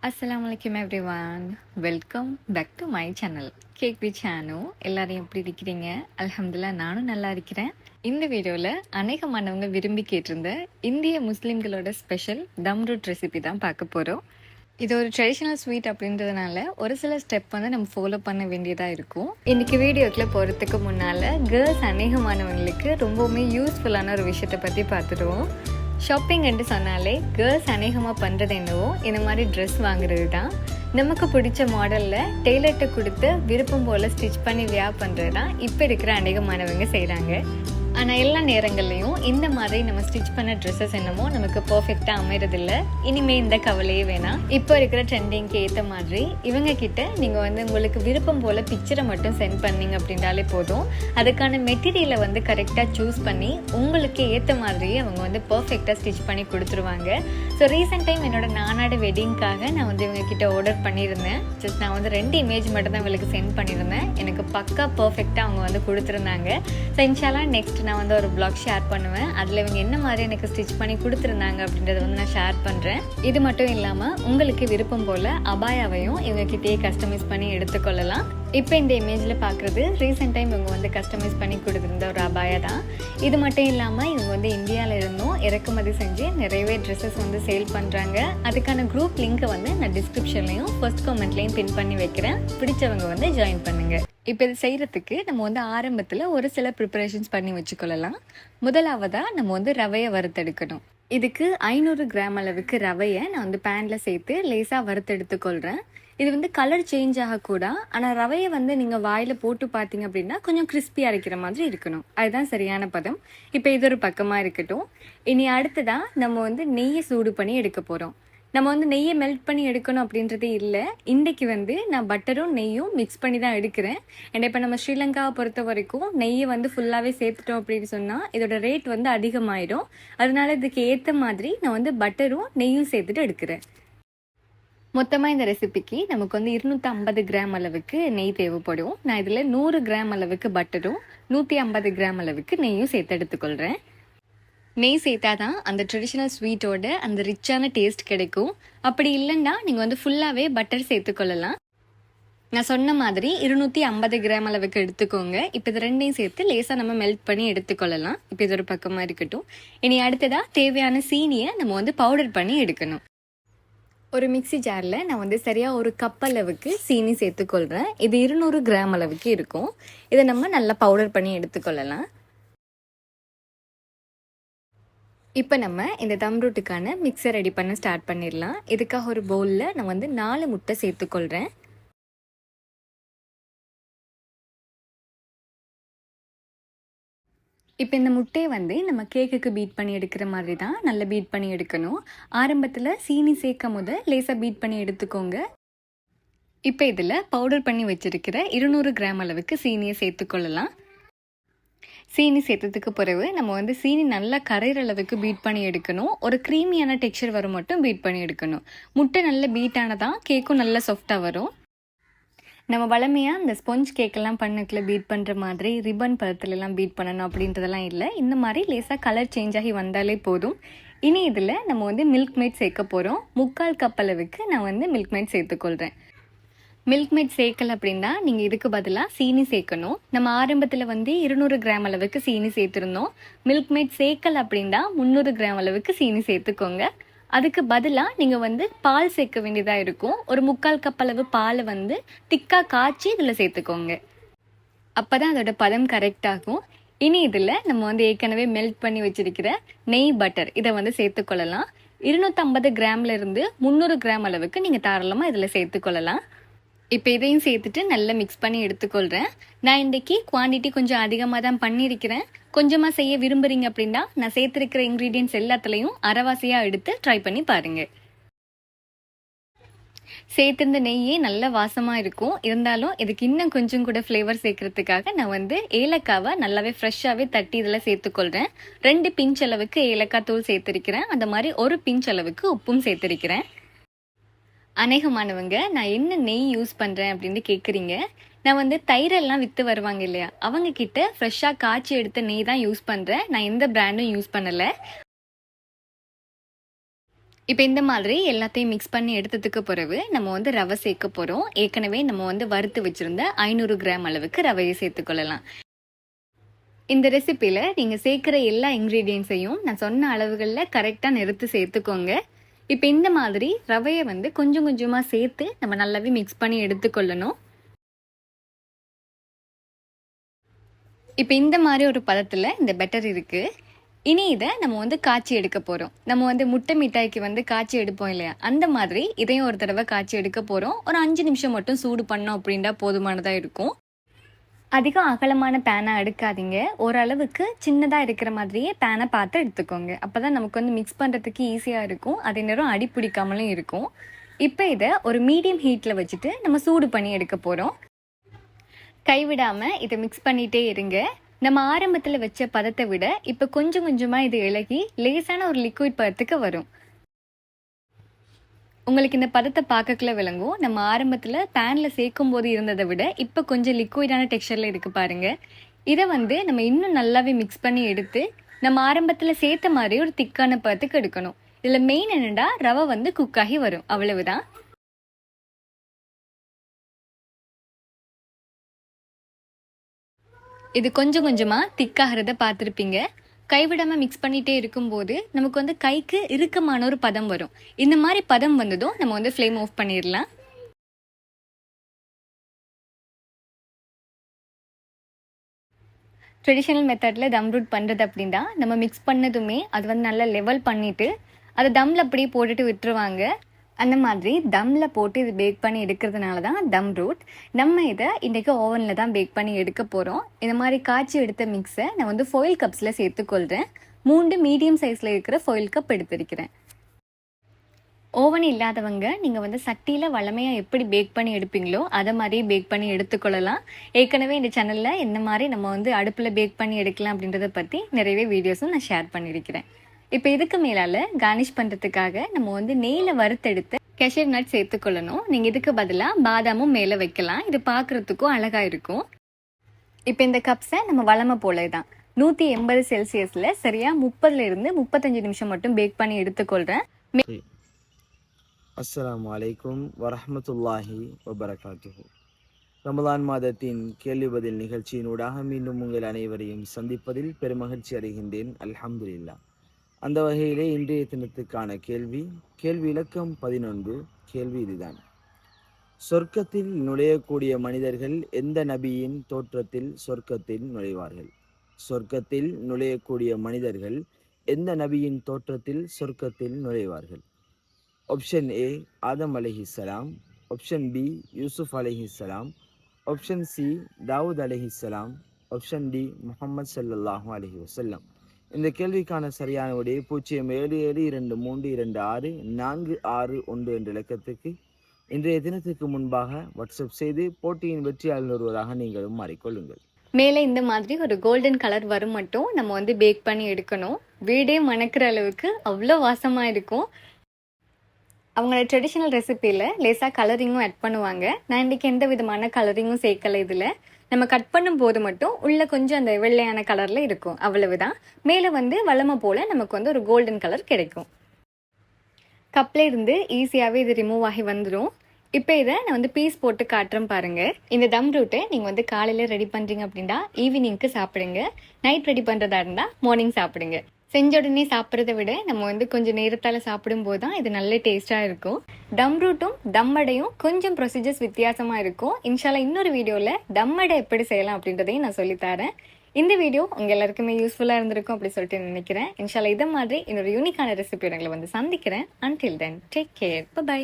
அஸ்ஸலாமு everyone. Welcome back to my channel cake V channel. எல்லாரும் எப்படி இருக்கிறீங்க? அல்ஹம்துலில்லாஹ் நானும் நல்லா இருக்கிறேன். இந்த வீடியோவில் அநேகமானவங்க விரும்பி கேட்டிருந்த இந்திய முஸ்லீம்களோட ஸ்பெஷல் தம் ரூட் ரெசிபி தான் பார்க்க போகிறோம். இது ஒரு ட்ரெடிஷ்னல் ஸ்வீட் அப்படின்றதுனால ஒரு சில ஸ்டெப் வந்து நம்ம ஃபாலோ பண்ண வேண்டியதாக இருக்கும். இன்றைக்கி வீடியோக்குள்ளே போகிறதுக்கு முன்னால் கேர்ள்ஸ் அநேகமானவங்களுக்கு ரொம்பவுமே யூஸ்ஃபுல்லான ஒரு விஷயத்தை பற்றி பார்த்துடுவோம். ஷாப்பிங் என்று சொன்னாலே கேர்ள்ஸ் அநேகமாக பண்ணுறது என்னவோ இந்த மாதிரி ட்ரெஸ் வாங்குறது தான். நமக்கு பிடிச்ச மாடலில் டெய்லர்கிட்ட கொடுத்து விருப்பம் போல் ஸ்டிச் பண்ணி வியர் பண்ணுறது தான் இப்போ இருக்கிற அநேகமானவங்க செய்கிறாங்க. ஆனால் எல்லா நேரங்கள்லையும் இந்த மாதிரி நம்ம ஸ்டிச் பண்ண ட்ரெஸ்ஸஸ் என்னமோ நமக்கு பர்ஃபெக்டாக அமைகிறதில்ல. இனிமேல் இந்த கவலையே வேணாம். இப்போ இருக்கிற ட்ரெண்டிங்க்கு ஏற்ற மாதிரி இவங்க கிட்ட நீங்கள் வந்து உங்களுக்கு விருப்பம் போல் பிக்சரை மட்டும் சென்ட் பண்ணிங்க அப்படின்றாலே போதும். அதுக்கான மெட்டீரியலை வந்து கரெக்டாக சூஸ் பண்ணி உங்களுக்கு ஏற்ற மாதிரியே அவங்க வந்து பர்ஃபெக்டாக ஸ்டிச் பண்ணி கொடுத்துருவாங்க. ஸோ ரீசெண்ட் டைம் என்னோட நானாட வெட்டிங்காக நான் வந்து இவங்க கிட்ட ஆர்டர் பண்ணியிருந்தேன். ஜஸ்ட் நான் வந்து 2 இமேஜ் மட்டும் தான் இவங்களுக்கு சென்ட் பண்ணியிருந்தேன். எனக்கு பக்கா பர்ஃபெக்டாக அவங்க வந்து கொடுத்துருந்தாங்க. ஸோ இன்ஷால்லா நெக்ஸ்ட் நான் வந்து ஒரு பிளாக் ஷேர் பண்ணுவேன். அதில் இவங்க என்ன மாதிரி எனக்கு ஸ்டிச் பண்ணி கொடுத்துருந்தாங்க அப்படின்றத வந்து நான் ஷேர் பண்ணுறேன். இது மட்டும் இல்லாமல் உங்களுக்கு விருப்பம் போல் அபாயாவையும் இவங்க கிட்டேயே கஸ்டமைஸ் பண்ணி எடுத்துக்கொள்ளலாம். இப்போ இந்த இமேஜில் பார்க்குறது ரீசெண்ட் டைம் இவங்க வந்து கஸ்டமைஸ் பண்ணி கொடுத்துருந்த ஒரு அபாயா தான். இது மட்டும் இல்லாமல் இவங்க வந்து இந்தியாவில் இருந்தும் இறக்குமதி செஞ்சு நிறையவே ட்ரெஸ்ஸஸ் வந்து சேல் பண்ணுறாங்க. அதுக்கான குரூப் லிங்க்கை வந்து நான் டிஸ்கிரிப்ஷன்லையும் ஃபர்ஸ்ட் கமெண்ட்லையும் பின் பண்ணி வைக்கிறேன். பிடிச்சவங்க வந்து ஜாயின் பண்ணுங்கள். இப்போ இது செய்கிறதுக்கு நம்ம வந்து ஆரம்பத்தில் ஒரு சில ப்ரிப்பரேஷன்ஸ் பண்ணி வச்சுக்கொள்ளலாம். முதலாவதாக நம்ம வந்து ரவையை வறுத்தெடுக்கணும். இதுக்கு 500 கிராம் அளவுக்கு ரவையை நான் வந்து பேனில் சேர்த்து லேசாக வறுத்தெடுத்துக்கொள்கிறேன். இது வந்து கலர் சேஞ்ச் ஆகக்கூடா, ஆனால் ரவையை வந்து நீங்கள் வாயில் போட்டு பார்த்தீங்க அப்படின்னா கொஞ்சம் கிறிஸ்பியாக அரைக்கிற மாதிரி இருக்கணும். அதுதான் சரியான பதம். இப்போ இது ஒரு பக்கமாக இருக்கட்டும். இனி அடுத்ததாக நம்ம வந்து நெய்யை சூடு பண்ணி எடுக்க போகிறோம். நம்ம வந்து நெய்யை மெல்ட் பண்ணி எடுக்கணும் அப்படின்றதே இல்லை. இன்றைக்கி வந்து நான் பட்டரும் நெய்யும் மிக்ஸ் பண்ணி தான் எடுக்கிறேன். ஏன்னா இப்போ நம்ம ஸ்ரீலங்காவை பொறுத்த வரைக்கும் நெய்யை வந்து ஃபுல்லாகவே சேர்த்துட்டோம் அப்படின்னு சொன்னால் இதோட ரேட் வந்து அதிகமாயிடும். அதனால இதுக்கு ஏற்ற மாதிரி நான் வந்து பட்டரும் நெய்யும் சேர்த்துட்டு எடுக்கிறேன். மொத்தமாக இந்த ரெசிபிக்கு நமக்கு வந்து 250 கிராம் அளவுக்கு நெய் தேவைப்படும். நான் இதில் 100 கிராம் அளவுக்கு பட்டரும் 150 கிராம் அளவுக்கு நெய்யும் சேர்த்து எடுத்துக்கொள்கிறேன். நெய் சேர்த்தா தான் அந்த ட்ரெடிஷ்னல் ஸ்வீட்டோட அந்த ரிச்சான டேஸ்ட் கிடைக்கும். அப்படி இல்லைன்னா நீங்கள் வந்து ஃபுல்லாகவே பட்டர் சேர்த்துக்கொள்ளலாம். நான் சொன்ன மாதிரி 250 கிராம் அளவுக்கு எடுத்துக்கோங்க. இப்போ இது ரெண்டையும் சேர்த்து லேசாக நம்ம மெல்ட் பண்ணி எடுத்துக்கொள்ளலாம். இப்போ இது ஒரு பக்கமாக இருக்கட்டும். இனி அடுத்ததாக தேவையான சீனியை நம்ம வந்து பவுடர் பண்ணி எடுக்கணும். ஒரு மிக்சி ஜாரில் நான் வந்து சரியாக ஒரு கப் அளவுக்கு சீனி சேர்த்துக்கொள்கிறேன். இது 200 கிராம் அளவுக்கு இருக்கும். இதை நம்ம நல்லா பவுடர் பண்ணி எடுத்துக்கொள்ளலாம். இப்போ நம்ம இந்த தம் ரூட்டுக்கான மிக்சர் ரெடி பண்ண ஸ்டார்ட் பண்ணிடலாம். இதுக்காக ஒரு பவுலில் நான் வந்து 4 முட்டை சேர்த்துக்கொள்கிறேன். இப்போ இந்த முட்டையை வந்து நம்ம கேக்குக்கு பீட் பண்ணி எடுக்கிற மாதிரி தான் நல்லா பீட் பண்ணி எடுக்கணும். ஆரம்பத்தில் சீனி சேர்க்கும் போது லேசாக பீட் பண்ணி எடுத்துக்கோங்க. இப்போ இதில் பவுடர் பண்ணி வச்சிருக்கிற 200 கிராம் அளவுக்கு சீனியை சேர்த்துக்கொள்ளலாம். சீனி சேர்த்ததுக்கு பிறகு நம்ம வந்து சீனி நல்லா கரையிற அளவுக்கு பீட் பண்ணி எடுக்கணும். ஒரு க்ரீமியான டெக்ஸ்சர் வரும் மட்டும் பீட் பண்ணி எடுக்கணும். முட்டை நல்லா பீட் ஆனதான் கேக்கும் நல்லா சாஃப்டாக வரும். நம்ம வளமையாக இந்த ஸ்பாஞ்ச் கேக்கெல்லாம் பண்ணக்கில் பீட் பண்ணுற மாதிரி ரிப்பன் பதத்துலலாம் பீட் பண்ணணும் அப்படின்றதெல்லாம் இல்லை. இந்த மாதிரி லேசாக கலர் சேஞ்ச் ஆகி வந்தாலே போதும். இனி இதில் நம்ம வந்து மில்க் மேட் சேர்க்க போகிறோம். 3/4 கப் அளவுக்கு நான் வந்து மில்க் மேட் சேர்த்துக்கொள்கிறேன். மில்க் மேட் சேர்க்கல அப்படின்னா நீங்கள் இதுக்கு பதிலாக சீனி சேர்க்கணும். நம்ம ஆரம்பத்தில் வந்து 200 கிராம் அளவுக்கு சீனி சேர்த்துருந்தோம். மில்க் மேட் சேர்க்கல அப்படின்னா 300 கிராம் அளவுக்கு சீனி சேர்த்துக்கோங்க. அதுக்கு பதிலாக நீங்கள் வந்து பால் சேர்க்க வேண்டியதாக இருக்கும். ஒரு 3/4 கப் அளவு பாலை வந்து திக்காக காய்ச்சி இதில் சேர்த்துக்கோங்க. அப்போ தான் அதோட பதம் கரெக்டாகும். இனி இதில் நம்ம வந்து ஏற்கனவே மெல்ட் பண்ணி வச்சிருக்கிற நெய் பட்டர் இதை வந்து சேர்த்துக்கொள்ளலாம். 250 கிராம்லேருந்து 300 கிராம் அளவுக்கு நீங்கள் தாராளமாக இதில் சேர்த்துக்கொள்ளலாம். இப்போ இதையும் சேர்த்துட்டு நல்லா மிக்ஸ் பண்ணி எடுத்துக்கொள்கிறேன். நான் இன்றைக்கி குவான்டிட்டி கொஞ்சம் அதிகமாக தான் பண்ணியிருக்கிறேன். கொஞ்சமாக செய்ய விரும்புகிறீங்க அப்படின்னா நான் சேர்த்துருக்கிற இன்க்ரீடியன்ட்ஸ் எல்லாத்துலேயும் அரைவாசியாக எடுத்து ட்ரை பண்ணி பாருங்கள். சேர்த்துருந்த நெய்யே நல்ல வாசமாக இருக்கும். இருந்தாலும் இதுக்கு இன்னும் கொஞ்சம் கூட ஃப்ளேவர் சேர்க்கறதுக்காக நான் வந்து ஏலக்காவை நல்லாவே ஃப்ரெஷ்ஷாகவே தட்டி இதில் சேர்த்துக்கொள்கிறேன். 2 பிஞ்ச் அளவுக்கு ஏலக்காய் தூள் சேர்த்துருக்கிறேன். அந்த மாதிரி 1 பிஞ்ச் அளவுக்கு உப்பும் சேர்த்துருக்கிறேன். அநேகமானவங்க நான் என்ன நெய் யூஸ் பண்ணுறேன் அப்படின்னு கேட்குறீங்க. நான் வந்து தயிரெல்லாம் விற்று வருவாங்க இல்லையா, அவங்க கிட்ட ஃப்ரெஷ்ஷாக காய்ச்சி எடுத்த நெய் தான் யூஸ் பண்ணுறேன். நான் எந்த பிராண்டும் யூஸ் பண்ணலை. இப்போ இந்த மாதிரி எல்லாத்தையும் மிக்ஸ் பண்ணி எடுத்ததுக்கு பிறகு நம்ம வந்து ரவை சேர்க்க போகிறோம். ஏற்கனவே நம்ம வந்து வறுத்து வச்சுருந்த 500 கிராம் அளவுக்கு ரவையை சேர்த்துக்கொள்ளலாம். இந்த ரெசிப்பியில் நீங்கள் சேர்க்குற எல்லா இன்க்ரீடியன்ஸையும் நான் சொன்ன அளவுகளில் கரெக்டாக நிறுத்து சேர்த்துக்கோங்க. இப்போ இந்த மாதிரி ரவையை வந்து கொஞ்சம் கொஞ்சமாக சேர்த்து நம்ம நல்லாவே மிக்ஸ் பண்ணி எடுத்துக்கொள்ளணும். இப்போ இந்த மாதிரி ஒரு பதத்தில் இந்த பெட்டர் இருக்குது. இனி இதை நம்ம வந்து காய்ச்சி எடுக்க போகிறோம். நம்ம வந்து முட்டை மிட்டாய்க்கு வந்து காய்ச்சி எடுப்போம் இல்லையா, அந்த மாதிரி இதையும் ஒரு தடவை காய்ச்சி எடுக்க போகிறோம். ஒரு 5 நிமிஷம் மட்டும் சூடு பண்ணோம் அப்படின்னா போதுமானதாக இருக்கும். அதிகம் அகலமான பேனை எடுக்காதீங்க. ஓரளவுக்கு சின்னதாக இருக்கிற மாதிரியே பேனை பார்த்து எடுத்துக்கோங்க. அப்போ தான் நமக்கு வந்து மிக்ஸ் பண்ணுறதுக்கு ஈஸியாக இருக்கும். அதே நேரம் அடி பிடிக்காமலும் இருக்கும். இப்போ இதை ஒரு மீடியம் ஹீட்டில் வச்சுட்டு நம்ம சூடு பண்ணி எடுக்க போகிறோம். கைவிடாமல் இதை மிக்ஸ் பண்ணிகிட்டே இருங்க. நம்ம ஆரம்பத்தில் வச்ச பதத்தை விட இப்போ கொஞ்சம் கொஞ்சமாக இது இலகி லேசான ஒரு லிக்விட் பதத்துக்கு வரும். உங்களுக்கு இந்த பதத்தை பார்க்கக்குள்ள விளங்கும். நம்ம ஆரம்பத்தில் பேனில் சேர்க்கும் போது இருந்ததை விட இப்போ கொஞ்சம் லிக்விடான டெக்ஸ்சரில் இருக்குது பாருங்கள். இதை வந்து நம்ம இன்னும் நல்லாவே மிக்ஸ் பண்ணி எடுத்து நம்ம ஆரம்பத்தில் சேர்த்த மாதிரி ஒரு திக்கான பதத்துக்கு எடுக்கணும். இதில் மெயின் என்னென்னா ரவை வந்து குக்காகி வரும், அவ்வளவுதான். இது கொஞ்சம் கொஞ்சமாக திக்காகிறத பார்த்துருப்பீங்க. கைவிடாமல் மிக்ஸ் பண்ணிகிட்டே இருக்கும்போது நமக்கு வந்து கைக்கு இறுக்கமான ஒரு பதம் வரும். இந்த மாதிரி பதம் வந்ததும் நம்ம வந்து ஃப்ளேம் ஆஃப் பண்ணிடலாம். ட்ரெடிஷ்னல் மெத்தடில் தம் ரூட் பண்ணுறது அப்படின்னா நம்ம மிக்ஸ் பண்ணதுமே அது வந்து நல்லா லெவல் பண்ணிவிட்டு அதை தம்மில் அப்படியே போட்டுட்டு விட்டுருவாங்க. அந்த மாதிரி தம்மில் போட்டு இது பேக் பண்ணி எடுக்கிறதுனால தான் தம் ரூட். நம்ம இதை இன்றைக்கி ஓவனில் தான் பேக் பண்ணி எடுக்க போகிறோம். இந்த மாதிரி காய்ச்சி எடுத்த மிக்ஸை நான் வந்து ஃபாயில் கப்ஸில் சேர்த்துக்கொள்கிறேன். 3 மீடியம் சைஸில் இருக்கிற ஃபாயில் கப் எடுத்திருக்கிறேன். ஓவன் இல்லாதவங்க நீங்கள் வந்து சட்டியில் வளமையாக எப்படி பேக் பண்ணி எடுப்பீங்களோ அதை மாதிரி பேக் பண்ணி எடுத்துக்கொள்ளலாம். ஏற்கனவே இந்த சேனலில் என்ன மாதிரி நம்ம வந்து அடுப்பில் பேக் பண்ணி எடுக்கலாம் அப்படின்றத பற்றி நிறையவே வீடியோஸும் நான் ஷேர் பண்ணியிருக்கிறேன். இப்போ இதுக்கு மேலால் கார்னிஷ் பண்ணுறதுக்காக நம்ம வந்து நெய்யில் வறுத்தெடுத்து கேஷ்யூ நட் சேர்த்துக்கொள்ளணும். நீங்கள் இதுக்கு பதிலாக பாதாமும் மேலே வைக்கலாம். இது பார்க்குறதுக்கும் அழகாக இருக்கும். இப்போ இந்த கப்ஸை நம்ம வளமை போல தான் 180 செல்சியஸில் சரியாக 30லிருந்து 35 நிமிஷம் மட்டும் பேக் பண்ணி எடுத்துக்கொள்கிறேன். அஸ்ஸலாமு அலைக்கும் வரஹ்மத்துல்லாஹி வபரகாத்துஹு. ரமலான் மாதத்தின் கேள்வி பதில் நிகழ்ச்சியினூடாக மீண்டும் உங்கள் அனைவரையும் சந்திப்பதில் பெருமகிழ்ச்சி அடைகின்றேன். அல்ஹம்துலில்லாஹ். அந்த வகையிலே இன்றைய தினத்துக்கான கேள்வி இலக்கம் 11. கேள்வி இதுதான்: சொர்க்கத்தில் நுழையக்கூடிய மனிதர்கள் எந்த நபியின் தோற்றத்தில் சொர்க்கத்தில் நுழைவார்கள்? சொர்க்கத்தில் நுழையக்கூடிய மனிதர்கள் எந்த நபியின் தோற்றத்தில் சொர்க்கத்தில் நுழைவார்கள்? ஆப்ஷன் ஏ ஆதம் அலைஹிஸ்ஸலாம், ஆப்ஷன் பி யூசுப் அலைஹிஸ்ஸலாம், ஆப்ஷன் சி தாவூத் அலைஹிஸ்ஸலாம், ஆப்ஷன் டி முஹம்மது ஸல்லல்லாஹு அலைஹி வஸல்லம். இந்த கேள்விக்கான சரியான விடை 0772264641 என்ற இலக்கத்துக்கு இன்றைய தினத்துக்கு முன்பாக வாட்ஸ்அப் செய்து போட்டியின் வெற்றியாளர் ஒருவராக நீங்களும் மாறிக்கொள்ளுங்கள். மேலே இந்த மாதிரி ஒரு கோல்டன் கலர் வரும் மட்டும் நம்ம வந்து பேக் பண்ணி எடுக்கணும். வீடே மணக்கிற அளவுக்கு அவ்வளோ வாசமாக இருக்கும். அவங்களோட ட்ரெடிஷ்னல் ரெசிப்பியில் லேசாக கலரிங்கும் ஆட் பண்ணுவாங்க. நான் இன்றைக்கி எந்த விதமான கலரிங்கும் சேர்க்கலை. இதில் நம்ம கட் பண்ணும் போது மட்டும் உள்ளே கொஞ்சம் அந்த வெள்ளையான கலரில் இருக்கும், அவ்வளவுதான். மேலே வந்து வளமை போல் நமக்கு வந்து ஒரு கோல்டன் கலர் கிடைக்கும். கப்பில் இருந்து ஈஸியாகவே இது ரிமூவ் ஆகி வந்துடும். இப்போ இதை நான் வந்து பீஸ் போட்டு காட்டுறேன் பாருங்கள். இந்த தம் ரூட்டை நீங்கள் வந்து காலையில் ரெடி பண்ணுறீங்க அப்படின்னா ஈவினிங்க்கு சாப்பிடுங்க. நைட் ரெடி பண்ணுறதா இருந்தால் மார்னிங் சாப்பிடுங்க. செஞ்ச உடனே சாப்பிட்றத விட நம்ம வந்து கொஞ்சம் நேரத்தால் சாப்பிடும்போது தான் இது நல்ல டேஸ்ட்டாக இருக்கும். தம் ரூட்டும் தம் அடையும் கொஞ்சம் ப்ரொசீஜர்ஸ் வித்தியாசமாக இருக்கும். இன்ஷால்லா இன்னொரு வீடியோவில் தம் அடை எப்படி செய்யலாம் அப்படின்றதையும் நான் சொல்லித்தரேன். இந்த வீடியோ உங்கள் எல்லாருக்குமே யூஸ்ஃபுல்லாக இருந்திருக்கும் அப்படி சொல்லிட்டு நினைக்கிறேன். இன்ஷால்லா இதை மாதிரி இன்னொரு யூனிக்கான ரெசிபி உங்களை வந்து சந்திக்கிறேன். Until then take care, by.